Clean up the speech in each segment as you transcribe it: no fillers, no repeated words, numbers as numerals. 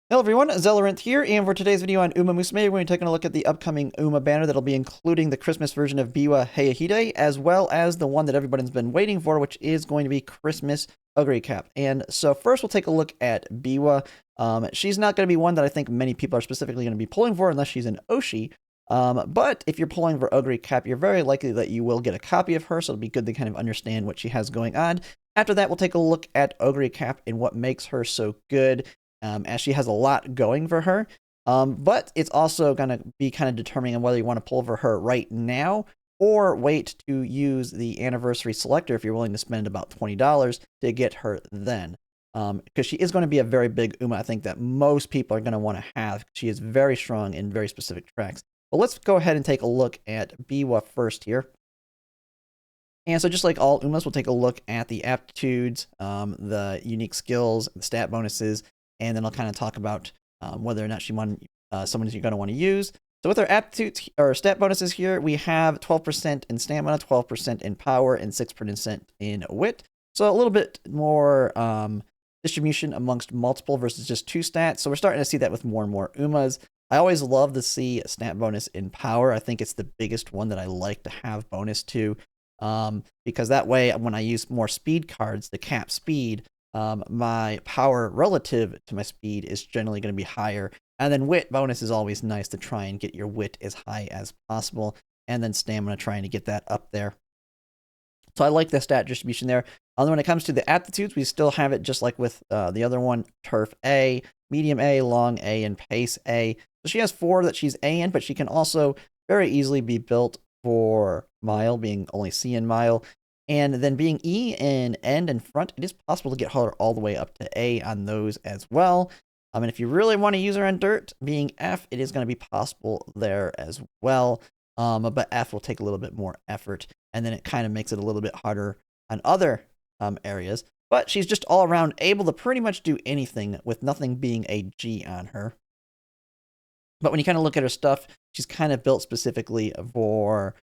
Hello everyone, Zellerant here, and for today's video on Umamusume, we're going to be taking a look at the upcoming Uma banner that'll be including the Christmas version of Biwa Hayahide, as well as the one that everybody's been waiting for, which is going to be Christmas Oguri Cap. And so first we'll take a look at Biwa. She's not going to be one that I think many people are specifically going to be pulling for unless she's an Oshi. But if you're pulling for Oguri Cap, you're very likely that you will get a copy of her, so it'll be good to kind of understand what she has going on. After that, we'll take a look at Oguri Cap and what makes her so good, as she has a lot going for her. But it's also going to be kind of determining on whether you want to pull for her right now or wait to use the anniversary selector if you're willing to spend about $20 to get her then. Because she is going to be a very big Uma, I think, that most people are going to want to have. She is very strong in very specific tracks. But let's go ahead and take a look at Biwa first here. And so just like all Umas, we'll take a look at the aptitudes, the unique skills, the stat bonuses, and then I'll kind of talk about whether or not someone is you're going to want to use. So with our aptitudes or stat bonuses here, we have 12% in stamina, 12% in power, and 6% in wit. So a little bit more distribution amongst multiple versus just two stats. So we're starting to see that with more and more Umas. I always love to see a stat bonus in power. I think it's the biggest one that I like to have bonus to, because that way when I use more speed cards to cap speed, my power relative to my speed is generally going to be higher. And then wit bonus is always nice to try and get your wit as high as possible. And then stamina, trying to get that up there. So I like the stat distribution there. When it comes to the aptitudes, we still have it just like with the other one, Turf A, Medium A, Long A, and Pace A. So she has 4 that she's A in, but she can also very easily be built for Mile, being only C in Mile. And then being E in End and Front, it is possible to get her all the way up to A on those as well. And if you really want to use her on Dirt, being F, it is going to be possible there as well. But F will take a little bit more effort, and then it kind of makes it a little bit harder on other areas. But she's just all around able to pretty much do anything with nothing being a G on her. But when you kind of look at her stuff, she's kind of built specifically for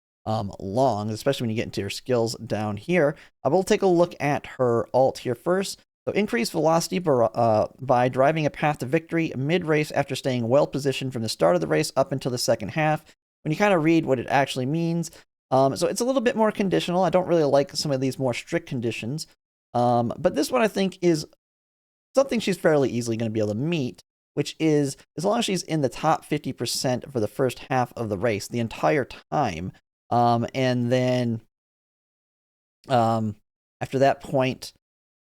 long, especially when you get into her skills down here. We'll take a look at her alt here first. So increase velocity by driving a path to victory mid-race after staying well positioned from the start of the race up until the second half. When you kind of read what it actually means, so it's a little bit more conditional. I don't really like some of these more strict conditions. But this one I think is something she's fairly easily going to be able to meet, which is as long as she's in the top 50% for the first half of the race the entire time. And then after that point,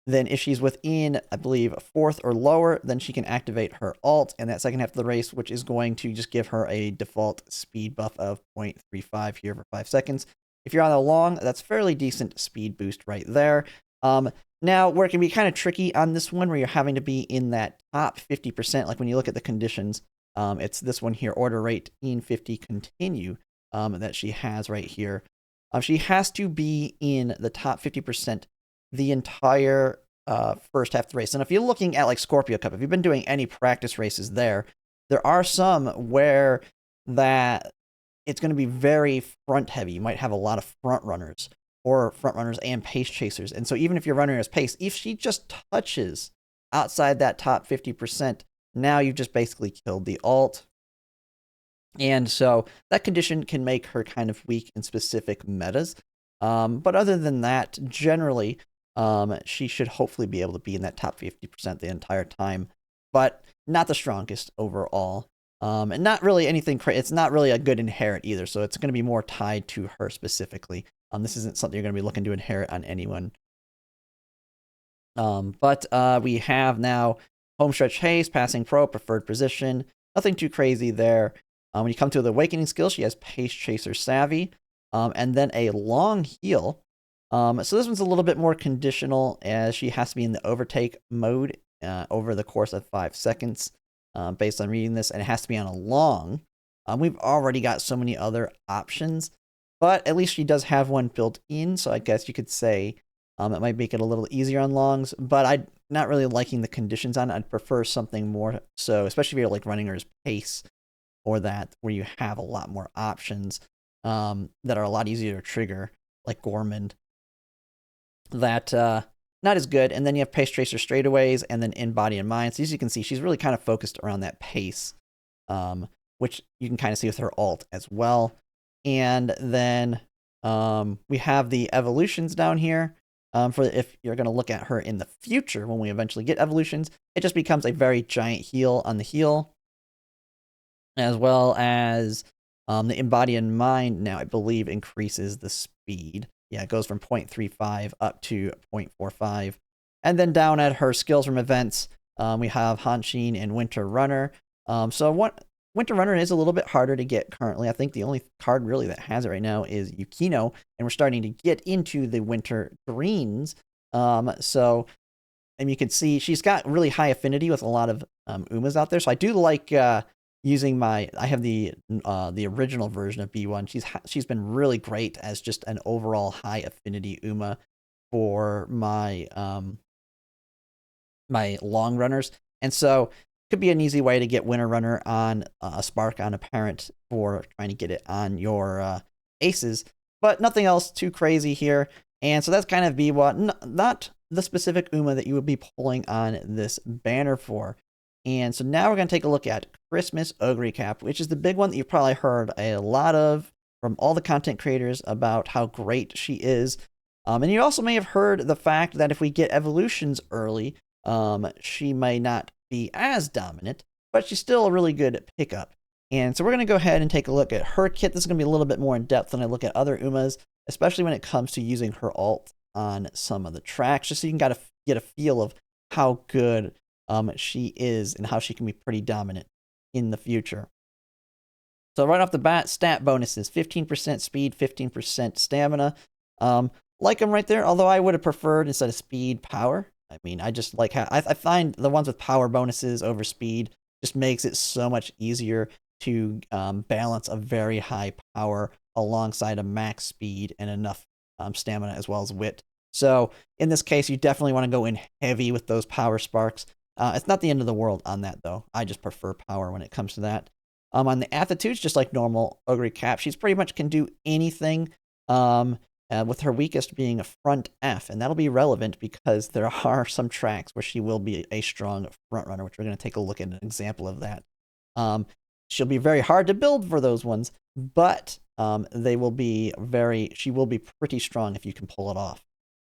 then if she's within, I believe, 4th or lower, then she can activate her alt in that second half of the race, which is going to just give her a default speed buff of 0.35 here for 5 seconds. If you're on a long, that's fairly decent speed boost right there. Now, where it can be kind of tricky on this one, where you're having to be in that top 50%, like when you look at the conditions, it's this one here, order rate in 50 continue, that she has right here. She has to be in the top 50% the entire first half of the race. And if you're looking at like Scorpio Cup, if you've been doing any practice races there are some where that it's going to be very front heavy. You might have a lot of front runners and pace chasers. And so even if you're running as pace, if she just touches outside that top 50%, now you've just basically killed the alt. And so that condition can make her kind of weak in specific metas. But other than that, generally, she should hopefully be able to be in that top 50% the entire time, but not the strongest overall. And not really anything crazy. It's not really a good inherit either, so it's going to be more tied to her specifically. This isn't something you're going to be looking to inherit on anyone. But we have now homestretch haste, passing pro, preferred position. Nothing too crazy there. When you come to the awakening skill, she has pace chaser savvy, and then a long heal. So this one's a little bit more conditional, as she has to be in the overtake mode over the course of 5 seconds, based on reading this, and it has to be on a long. We've already got so many other options, but at least she does have one built in, so I guess you could say it might make it a little easier on longs, but I'm not really liking the conditions on it. I'd prefer something more so, especially if you're like running her as pace or that, where you have a lot more options that are a lot easier to trigger, like Gormand. That not as good. And then you have Pace Tracer straightaways and then in Body and Mind. So as you can see, she's really kind of focused around that pace, which you can kind of see with her alt as well. And then we have the evolutions down here. For if you're going to look at her in the future, when we eventually get evolutions, it just becomes a very giant heal on the heal, as well as the Embody and Mind now, I believe, increases the speed. Yeah, it goes from 0.35 up to 0.45. And then down at her skills from events, we have Hanshin and Winter Runner. Winter Runner is a little bit harder to get currently. I think the only card really that has it right now is Yukino, and we're starting to get into the Winter Greens. And you can see she's got really high affinity with a lot of Umas out there. So I do like using I have the original version of B1. She's been really great as just an overall high affinity Uma for my my long runners. And so could be an easy way to get Winter Runner on a Spark on a Parent for trying to get it on your aces, but nothing else too crazy here. And so that's kind of Biwa, not the specific Uma that you would be pulling on this banner for. And so now we're going to take a look at Christmas Oguri Cap, which is the big one that you've probably heard a lot of from all the content creators about how great she is. And you also may have heard the fact that if we get evolutions early, she may not be as dominant, but she's still a really good pickup. And so we're going to go ahead and take a look at her kit. This is going to be a little bit more in depth than I look at other Umas, especially when it comes to using her alt on some of the tracks, just so you can get a feel of how good she is and how she can be pretty dominant in the future. So right off the bat, stat bonuses, 15% speed, 15% stamina. Like them right there, although I would have preferred instead of speed, power. I mean, I just like how I find the ones with power bonuses over speed just makes it so much easier to balance a very high power alongside a max speed and enough stamina as well as wit. So in this case, you definitely want to go in heavy with those power sparks. It's not the end of the world on that, though. I just prefer power when it comes to that. On the attitudes, just like normal Oguri Cap, she's pretty much can do anything. With her weakest being a front F, and that'll be relevant because there are some tracks where she will be a strong front runner, which we're going to take a look at an example of that. She'll be very hard to build for those ones, but she will be pretty strong if you can pull it off.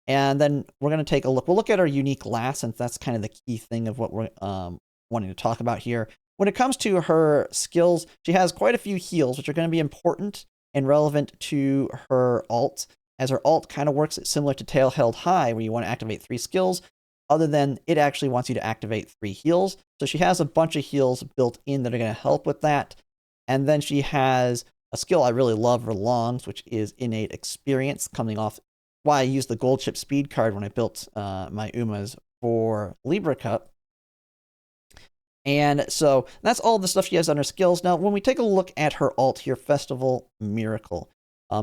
And then we're going to take a look. We'll look at our unique last, since that's kind of the key thing of what we're wanting to talk about here. When it comes to her skills, she has quite a few heals, which are going to be important and relevant to her alt, as her alt kind of works similar to Tail Held High, where you want to activate 3 skills, other than it actually wants you to activate 3 heals. So she has a bunch of heals built in that are going to help with that. And then she has a skill I really love for longs, which is Innate Experience, coming off why I used the Gold Chip Speed card when I built my Umas for Libra Cup. And so that's all the stuff she has on her skills. Now, when we take a look at her alt here, Festival Miracle.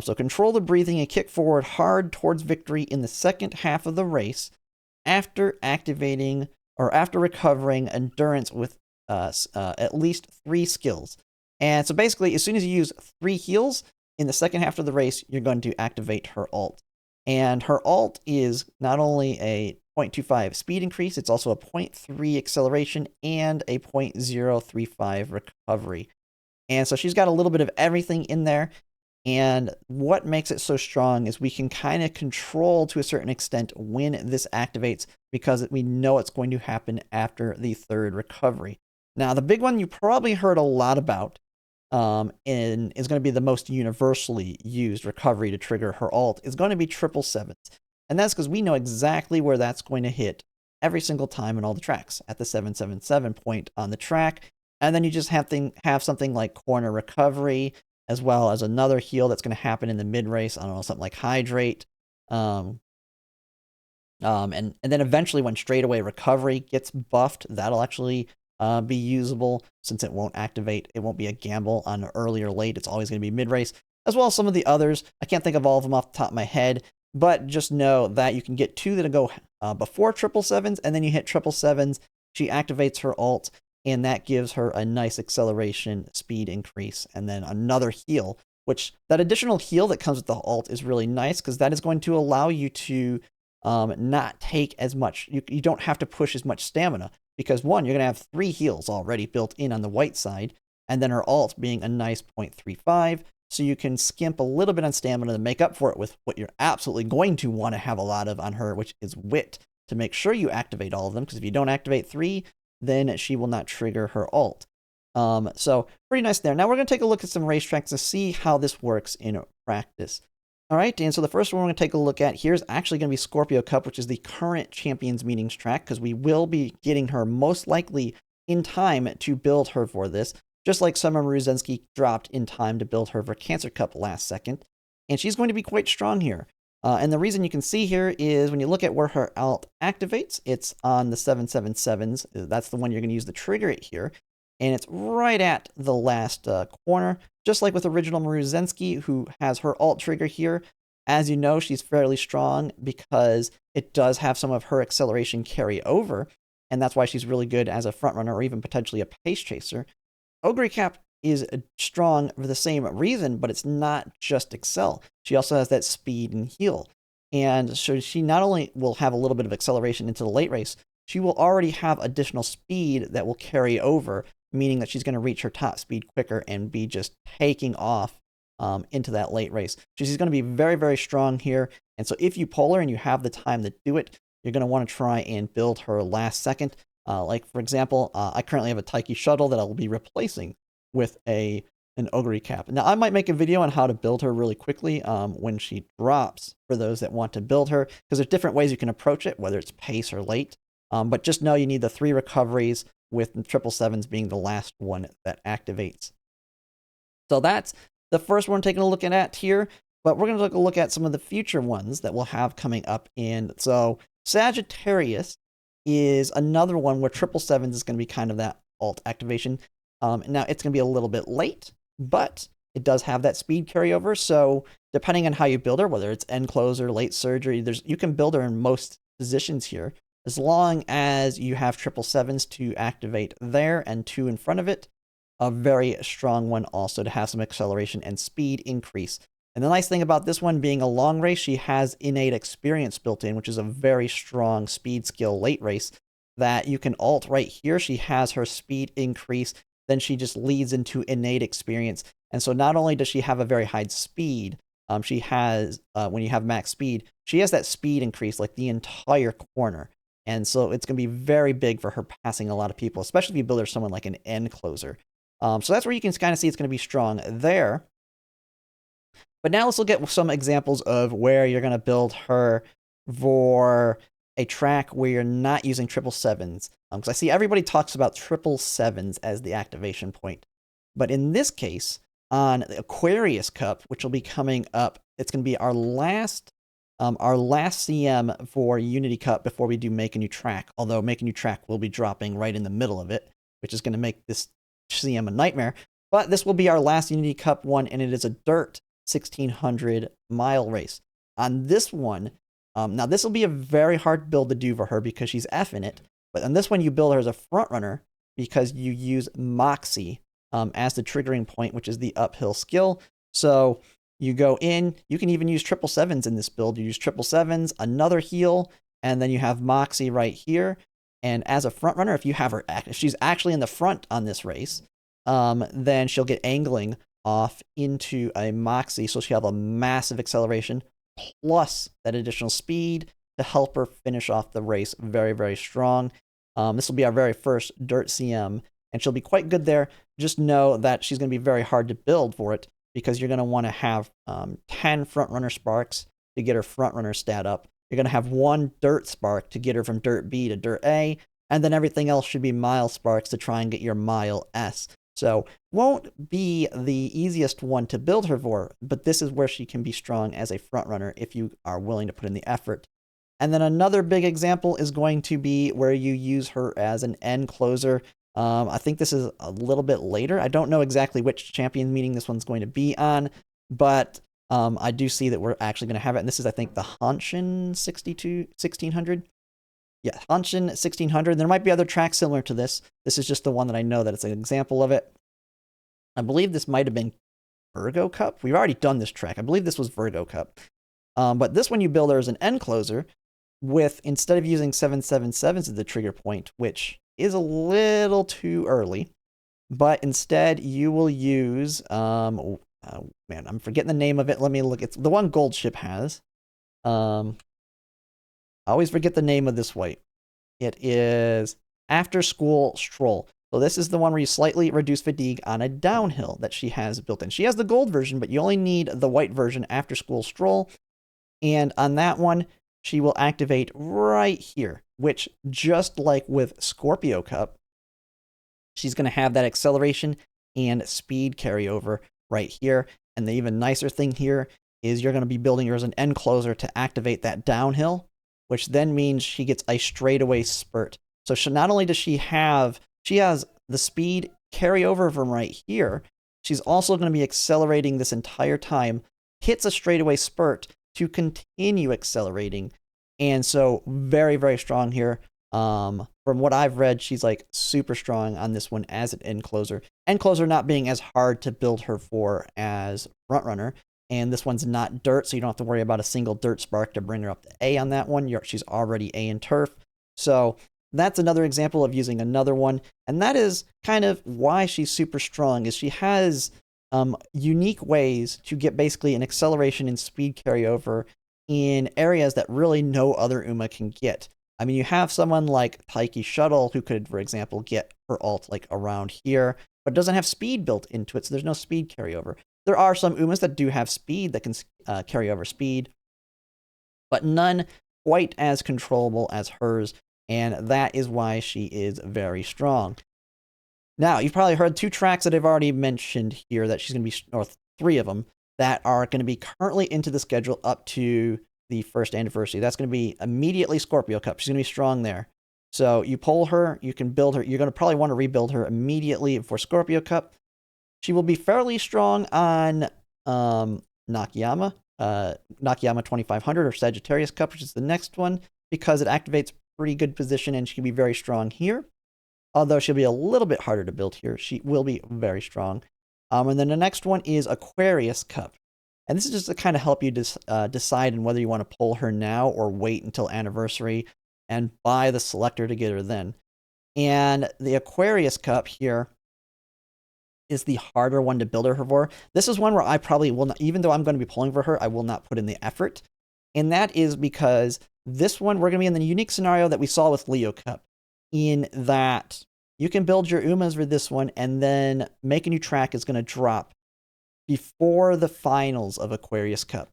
So control the breathing and kick forward hard towards victory in the second half of the race after activating or after recovering endurance with at least 3 skills. And so basically, as soon as you use 3 heals in the second half of the race, you're going to activate her alt. And her alt is not only a 0.25 speed increase, it's also a 0.3 acceleration and a 0.035 recovery. And so she's got a little bit of everything in there. And what makes it so strong is we can kind of control to a certain extent when this activates, because we know it's going to happen after the 3rd recovery. Now, the big one you probably heard a lot about and is going to be the most universally used recovery to trigger her alt is going to be 777s. And that's because we know exactly where that's going to hit every single time in all the tracks at the 777 point on the track. And then you just have something like Corner Recovery, as well as another heal that's going to happen in the mid-race. I don't know, something like Hydrate. And then eventually when Straightaway Recovery gets buffed, that'll actually be usable, since it won't activate. It won't be a gamble on early or late. It's always going to be mid-race, as well as some of the others. I can't think of all of them off the top of my head, but just know that you can get 2 that go before 777s, and then you hit 777s. She activates her alt, and that gives her a nice acceleration speed increase, and then another heal, which that additional heal that comes with the alt is really nice, because that is going to allow you to not take as much. You don't have to push as much stamina because one, you're going to have 3 heals already built in on the white side, and then her ult being a nice 0.35. So you can skimp a little bit on stamina to make up for it with what you're absolutely going to want to have a lot of on her, which is wit, to make sure you activate all of them, because if you don't activate 3, then she will not trigger her ult. So pretty nice there. Now we're going to take a look at some racetracks to see how this works in practice. All right, and so the first one we're going to take a look at here is actually going to be Scorpio Cup, which is the current Champions Meetings track, because we will be getting her most likely in time to build her for this, just like Summer Maruzensky dropped in time to build her for Cancer Cup last second. And she's going to be quite strong here. And the reason you can see here is when you look at where her ult activates, it's on the 777s. That's the one you're going to use to trigger it here. And it's right at the last corner, just like with original Maruzensky, who has her ult trigger here. As you know, she's fairly strong because it does have some of her acceleration carry over, and that's why she's really good as a frontrunner or even potentially a pace chaser. Oguri Cap is strong for the same reason, but it's not just excel. She also has that speed and heal. And so she not only will have a little bit of acceleration into the late race, she will already have additional speed that will carry over, meaning that she's going to reach her top speed quicker and be just taking off into that late race. So she's going to be very, very strong here. And so if you pull her and you have the time to do it, you're going to want to try and build her last second. Like, for example, I currently have a Taiki shuttle that I'll be replacing with an Oguri Cap. Now, I might make a video on how to build her really quickly when she drops for those that want to build her, because there's different ways you can approach it, whether it's pace or late. But just know you need the 3 recoveries, with the 777s being the last one that activates. So that's the first one taking a look at here, but we're going to take a look at some of the future ones that we'll have coming up. And so Sagittarius is another one where 777s is going to be kind of that ult activation. Now it's going to be a little bit late, but it does have that speed carryover. So depending on how you build her, whether it's end closer, late surgery, you can build her in most positions here, as long as you have 777s to activate there and 2 in front of it. A very strong one also to have some acceleration and speed increase. And the nice thing about this one being a long race, she has innate experience built in, which is a very strong speed skill late race that you can ult right here. She has her speed increase, then she just leads into innate experience. And so not only does she have a very high speed, she has, when you have max speed, she has that speed increase like the entire corner. And so it's going to be very big for her passing a lot of people, especially if you build her someone like an end closer. So that's where you can kind of see it's going to be strong there. But now let's look at some examples of where you're going to build her for a track where you're not using 777s. Because I see everybody talks about 777s as the activation point. But in this case, on the Aquarius Cup, which will be coming up, it's going to be our last CM for Unity Cup before we do Make a New Track. Although Make a New Track will be dropping right in the middle of it, which is going to make this CM a nightmare. But this will be our last Unity Cup one, and it is a dirt 1600 mile race. On this one, now this will be a very hard build to do for her because she's F in it. But on this one, you build her as a front runner because you use Moxie as the triggering point, which is the uphill skill. So you go in, you can even use 777s in this build. You use 777s, another heal, and then you have Moxie right here. And as a front runner, if you have her, if she's actually in the front on this race, then she'll get angling off into a Moxie. So she'll have a massive acceleration plus that additional speed to help her finish off the race very, very strong. This will be our very first dirt CM, and she'll be quite good there. Just know that she's going to be very hard to build for it because you're going to want to have 10 front runner sparks to get her front runner stat up. You're going to have 1 dirt spark to get her from dirt B to dirt A, and then everything else should be mile sparks to try and get your mile S. So won't be the easiest one to build her for, but this is where she can be strong as a front runner if you are willing to put in the effort. And then another big example is going to be where you use her as an end closer. I think this is a little bit later. I don't know exactly which champion meeting this one's going to be on, but I do see that we're actually going to have it. And this is, I think, the Hanshin 1600. Yeah, Hanshin 1600. There might be other tracks similar to this. This is just the one that I know that it's an example of it. I believe this might have been Virgo Cup. We've already done this track. I believe this was Virgo Cup. But this one you build her as an end closer. with, instead of using 777s as the trigger point, which is a little too early, but instead you will use, man, I'm forgetting the name of it. Let me look. It's the one Gold Ship has. I always forget the name of this wipe. It is After School Stroll. So this is the one where you slightly reduce fatigue on a downhill that she has built in. She has the gold version, but you only need the white version, After School Stroll. And on that one, she will activate right here, which, just like with Scorpio Cup, she's going to have that acceleration and speed carryover right here. And the even nicer thing here is you're going to be building yours an end closer to activate that downhill, which then means she gets a straightaway spurt. So not only does she has the speed carryover from right here, she's also going to be accelerating this entire time, hits a straightaway spurt to continue accelerating. And so very, very strong here. From what I've read, she's like super strong on this one as an end closer. End closer not being as hard to build her for as front runner. And this one's not dirt, so you don't have to worry about a single dirt spark to bring her up to A on that one. She's already A in turf. So that's another example of using another one. And that is kind of why she's super strong, is she has unique ways to get basically an acceleration and speed carryover in areas that really no other Uma can get. I mean, you have someone like Taiki Shuttle who could, for example, get her ult like around here, but doesn't have speed built into it, so there's no speed carryover. There are some Umas that do have speed that can carry over speed, but none quite as controllable as hers, and that is why she is very strong. Now, you've probably heard 2 tracks that I've already mentioned here that she's going to be, or 3 of them, that are going to be currently into the schedule up to the 1st anniversary. That's going to be immediately Scorpio Cup. She's going to be strong there. So you pull her, you can build her. You're going to probably want to rebuild her immediately for Scorpio Cup. She will be fairly strong on Nakayama 2500 or Sagittarius Cup, which is the next one, because it activates pretty good position and she can be very strong here. Although she'll be a little bit harder to build here, she will be very strong. And then the next one is Aquarius Cup. And this is just to kind of help you decide on whether you want to pull her now or wait until anniversary and buy the selector to get her then. And the Aquarius Cup here is the harder one to build her for. This is one where I probably will not, even though I'm going to be pulling for her, I will not put in the effort. And that is because this one, we're going to be in the unique scenario that we saw with Leo Cup, in that you can build your Umas for this one, and then Make a New Track is going to drop before the finals of Aquarius Cup.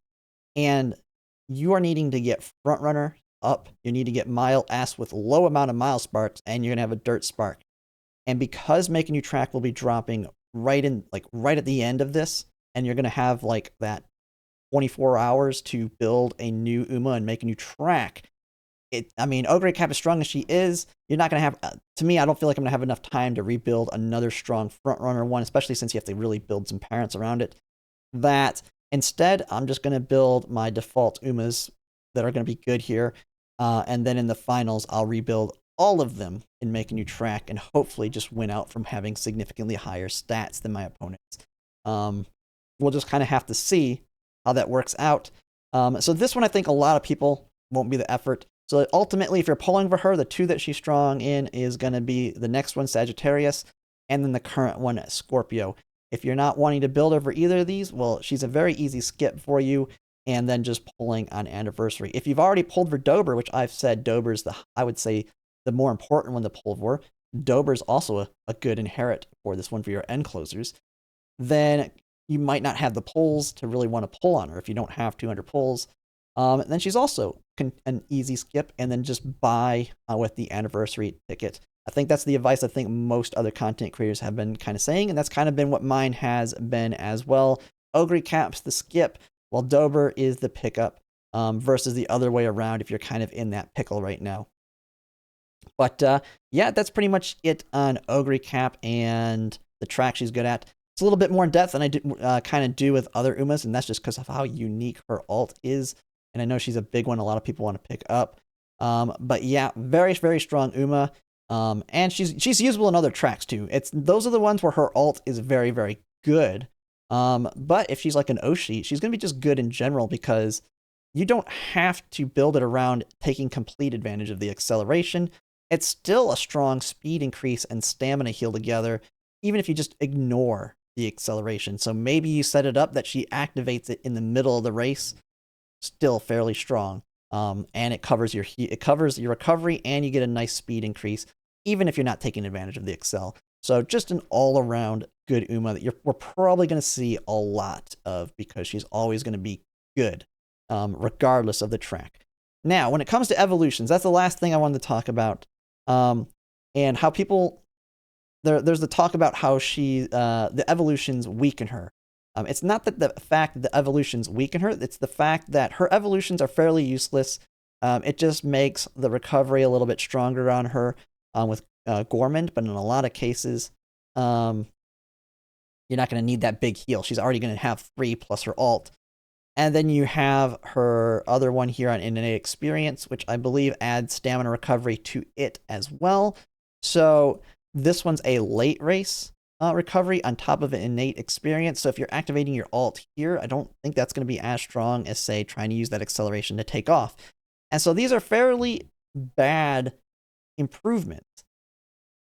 And you are needing to get front runner up. You need to get mile S with low amount of mile sparks, and you're going to have a dirt spark. And because Make a New Track will be dropping right at the end of this, and you're going to have like that 24 hours to build a new Uma and make a new track. Oguri Cap, as strong as she is, you're not going to have, to me, I don't feel like I'm going to have enough time to rebuild another strong frontrunner one, especially since you have to really build some parents around it. That instead, I'm just going to build my default Umas that are going to be good here. And then in the finals, I'll rebuild all of them and make a new track and hopefully just win out from having significantly higher stats than my opponents. We'll just kind of have to see how that works out. So this one, I think a lot of people won't be the effort. So ultimately, if you're pulling for her, the 2 that she's strong in is going to be the next one, Sagittarius, and then the current one, Scorpio. If you're not wanting to build her for either of these, well, she's a very easy skip for you, and then just pulling on anniversary. If you've already pulled for Dober, which I've said Dober's I would say the more important one to pull for, Dober's also a good inherit for this one for your end closers, then you might not have the pulls to really want to pull on her if you don't have 200 pulls. And then she's also an easy skip, and then just buy with the anniversary ticket. I think that's the advice I think most other content creators have been kind of saying, and that's kind of been what mine has been as well. Oguri Cap's the skip, while Dober is the pickup, versus the other way around if you're kind of in that pickle right now. But yeah, that's pretty much it on Oguri Cap and the track she's good at. It's a little bit more in depth than I kind of do with other Umas, and that's just because of how unique her ult is. And I know she's a big one a lot of people want to pick up. But yeah, very, very strong Uma. And she's usable in other tracks too. Those are the ones where her ult is very, very good. But if she's like an Oshi, she's going to be just good in general because you don't have to build it around taking complete advantage of the acceleration. It's still a strong speed increase and stamina heal together, even if you just ignore the acceleration. So maybe you set it up that she activates it in the middle of the race, still fairly strong. And it covers your recovery, and you get a nice speed increase, even if you're not taking advantage of the accel. So just an all-around good Uma that we're probably going to see a lot of, because she's always going to be good, regardless of the track. Now, when it comes to evolutions, that's the last thing I wanted to talk about, and how people there's the talk about how the evolutions weaken her. It's not that the fact that the evolutions weaken her, it's the fact that her evolutions are fairly useless. It just makes the recovery a little bit stronger on her with Gormand, but in a lot of cases, you're not going to need that big heal. She's already going to have 3 plus her alt. And then you have her other one here on Innate Experience, which I believe adds stamina recovery to it as well. So this one's a late race recovery on top of an innate experience. So if you're activating your alt here, I don't think that's going to be as strong as, say, trying to use that acceleration to take off. And so these are fairly bad improvements.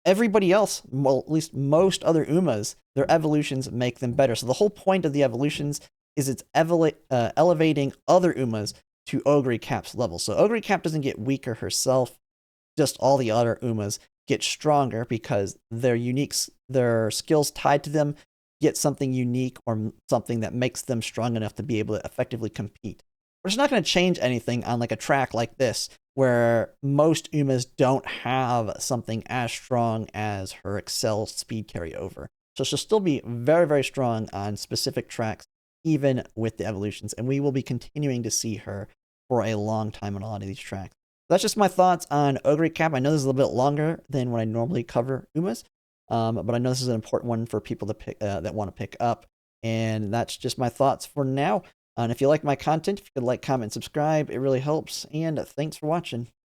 Everybody else, well, at least most other Umas, their evolutions make them better. So the whole point of the evolutions is it's elevating other Umas to Oguri Cap's level. So Oguri Cap doesn't get weaker herself, just all the other Umas get stronger because their skills tied to them get something unique or something that makes them strong enough to be able to effectively compete. But it's not going to change anything on like a track like this, where most Umas don't have something as strong as her Excel speed carryover. So she'll still be very, very strong on specific tracks, even with the evolutions. And we will be continuing to see her for a long time on a lot of these tracks. That's just my thoughts on Oguri Cap. I know this is a little bit longer than when I normally cover Umas, but I know this is an important one for people to pick that want to pick up. And that's just my thoughts for now. And if you like my content, if you could like, comment, subscribe, it really helps. And thanks for watching.